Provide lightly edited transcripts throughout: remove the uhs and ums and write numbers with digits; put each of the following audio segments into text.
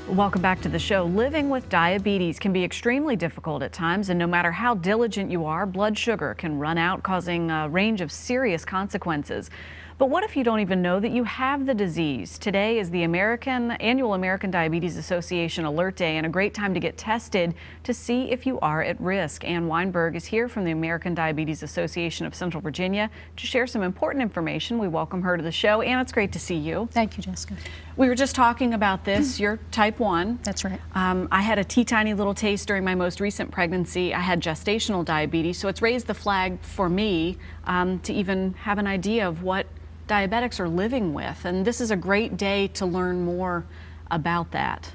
Welcome back to the show. Living with diabetes can be extremely difficult at times, and no matter how diligent you are, blood sugar can run out, causing a range of serious consequences. But what if you don't even know that you have the disease? Today is the annual American Diabetes Association Alert Day, and a great time to get tested to see if you are at risk. Ann Weinberg is here from the American Diabetes Association of Central Virginia to share some important information. We welcome her to the show. Ann, it's great to see you. Thank you, Jessica. We were just talking about this. You're type 1. That's right. I had a tiny little taste during my most recent pregnancy. I had gestational diabetes, so it's raised the flag for me to even have an idea of what diabetics are living with. And this is a great day to learn more about that.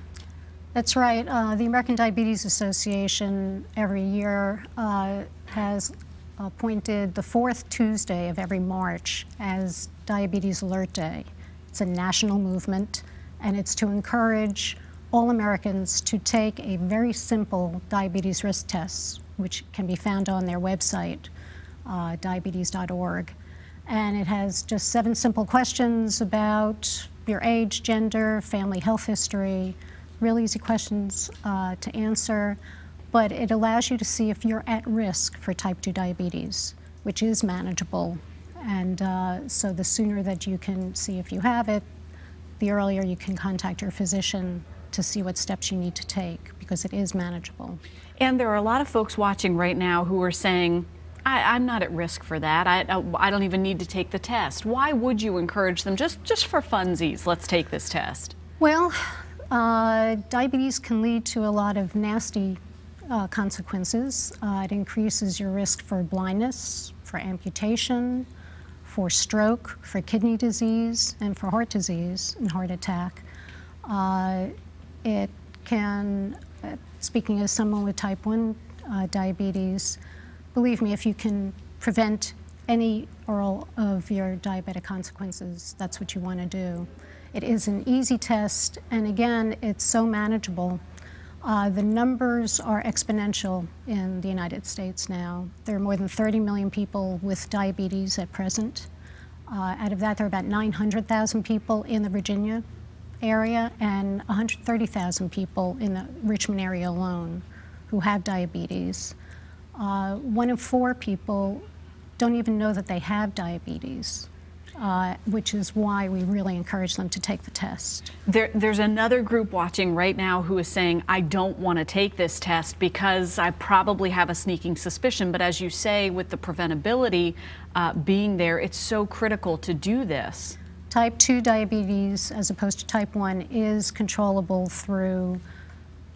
That's right. The American Diabetes Association every year has appointed the fourth Tuesday of every March as Diabetes Alert Day. It's a national movement, and it's to encourage all Americans to take a very simple diabetes risk test, which can be found on their website, diabetes.org. And it has just 7 simple questions about your age, gender, family health history, real easy questions to answer, but it allows you to see if you're at risk for type 2 diabetes, which is manageable. And so the sooner that you can see if you have it, the earlier you can contact your physician to see what steps you need to take, because it is manageable. And there are a lot of folks watching right now who are saying, I'm not at risk for that. I don't even need to take the test. Why would you encourage them just for funsies? Let's take this test. Well, diabetes can lead to a lot of nasty consequences. It increases your risk for blindness, for amputation, for stroke, for kidney disease, and for heart disease and heart attack. It can, speaking as someone with type 1 diabetes, believe me, if you can prevent any or all of your diabetic consequences, that's what you want to do. It is an easy test, and again, it's so manageable. The numbers are exponential in the United States now. There are more than 30 million people with diabetes at present. Out of that, there are about 900,000 people in the Virginia area and 130,000 people in the Richmond area alone who have diabetes. 1 in 4 people don't even know that they have diabetes, which is why we really encourage them to take the test. There's another group watching right now who is saying, I don't want to take this test because I probably have a sneaking suspicion. But as you say, with the preventability being there, it's so critical to do this. Type 2 diabetes, as opposed to type 1, is controllable through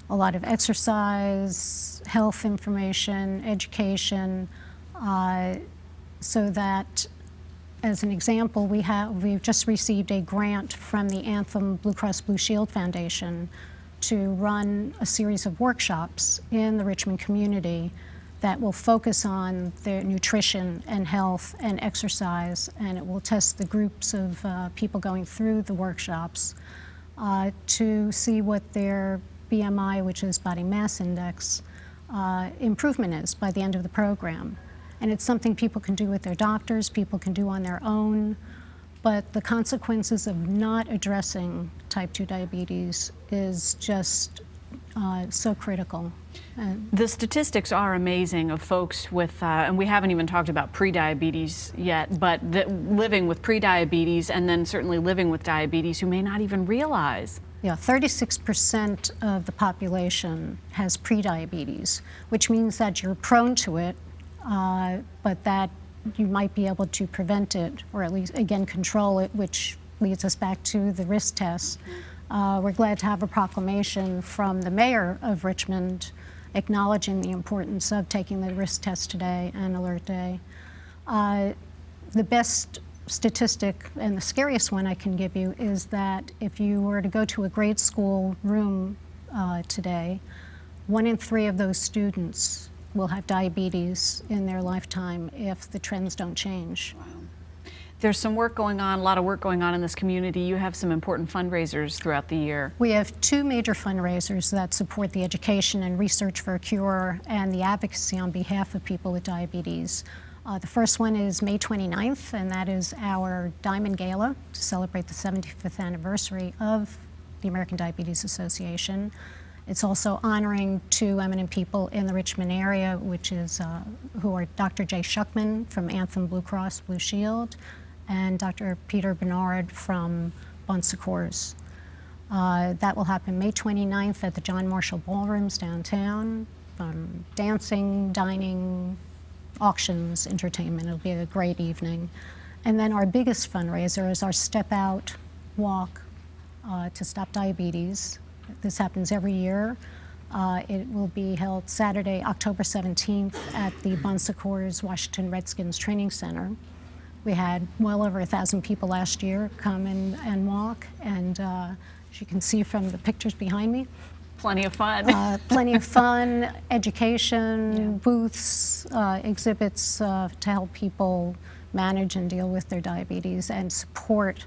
a lot of exercise, health information, education, so that, as an example, we've just received a grant from the Anthem Blue Cross Blue Shield Foundation to run a series of workshops in the Richmond community that will focus on their nutrition and health and exercise, and it will test the groups of people going through the workshops to see what their BMI, which is body mass index, improvement is by the end of the program. And it's something people can do with their doctors, people can do on their own, but the consequences of not addressing type 2 diabetes is just so critical. The statistics are amazing of folks with, and we haven't even talked about prediabetes yet, but living with prediabetes and then certainly living with diabetes who may not even realize. Yeah, 36% of the population has prediabetes, which means that you're prone to it, but that you might be able to prevent it, or at least, again, control it, which leads us back to the risk test. We're glad to have a proclamation from the mayor of Richmond acknowledging the importance of taking the risk test today and Alert Day. The best statistic, and the scariest one I can give you, is that if you were to go to a grade school room today, 1 in 3 of those students will have diabetes in their lifetime if the trends don't change. Wow. There's some work going on, a lot of work going on in this community. You have some important fundraisers throughout the year. We have 2 major fundraisers that support the education and research for a cure and the advocacy on behalf of people with diabetes. The first one is May 29th, and that is our Diamond Gala to celebrate the 75th anniversary of the American Diabetes Association. It's also honoring two eminent people in the Richmond area, which is who are Dr. Jay Shuckman from Anthem Blue Cross Blue Shield and Dr. Peter Bernard from Bon Secours. That will happen May 29th at the John Marshall Ballrooms downtown. Dancing, dining, auctions, entertainment. It'll be a great evening. And then our biggest fundraiser is our Step Out Walk to Stop Diabetes. This happens every year. It will be held Saturday, October 17th at the Bon Secours Washington Redskins Training Center. We had well over 1,000 people last year come and walk, and as you can see from the pictures behind me, plenty of fun. Plenty of fun, education, booths, exhibits to help people manage and deal with their diabetes and support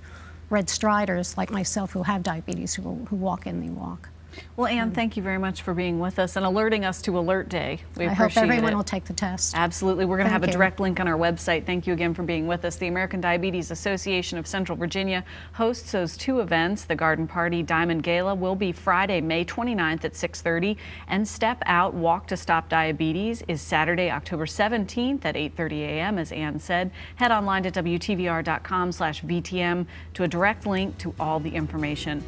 Red Striders like myself who have diabetes, who walk in the walk. Well, Ann, thank you very much for being with us and alerting us to Alert Day. We appreciate it. I hope everyone will take the test. Absolutely. We're going to have a direct link on our website. Thank you again for being with us. The American Diabetes Association of Central Virginia hosts those two events. The Garden Party Diamond Gala will be Friday, May 29th at 6:30, and Step Out Walk to Stop Diabetes is Saturday, October 17th at 8:30 a.m. As Ann said, head online to WTVR.com/VTM to a direct link to all the information.